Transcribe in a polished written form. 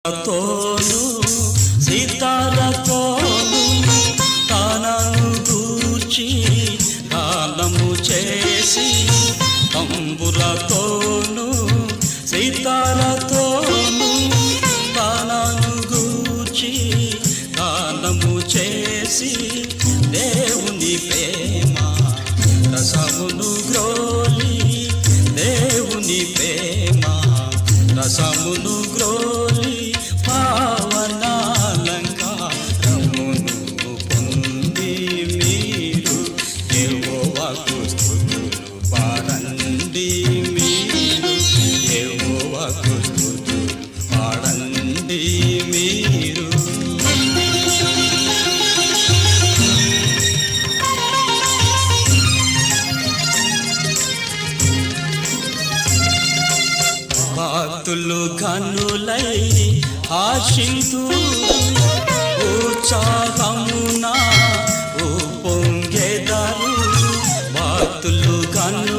తోను సీతాలతోను తానను గూర్చి గానము చేసి తంబురతోను సీతాలతోను తానను గూర్చి గానము చేసి దేవుని ప్రేమ రసమును గ్రోలి దేవుని ప్రేమ రసమును గ్రోలి పావనాలంకారమును పొంది మీరు యెహోవాకు స్తుతులు పాడండి మీరు యెహోవాకు స్తుతులు పాడండి మీరు భక్తులు ఘనులై ఆశింతు ఉత్సాహమున ఉప్పొంగెదరు భక్తులు ఘనులై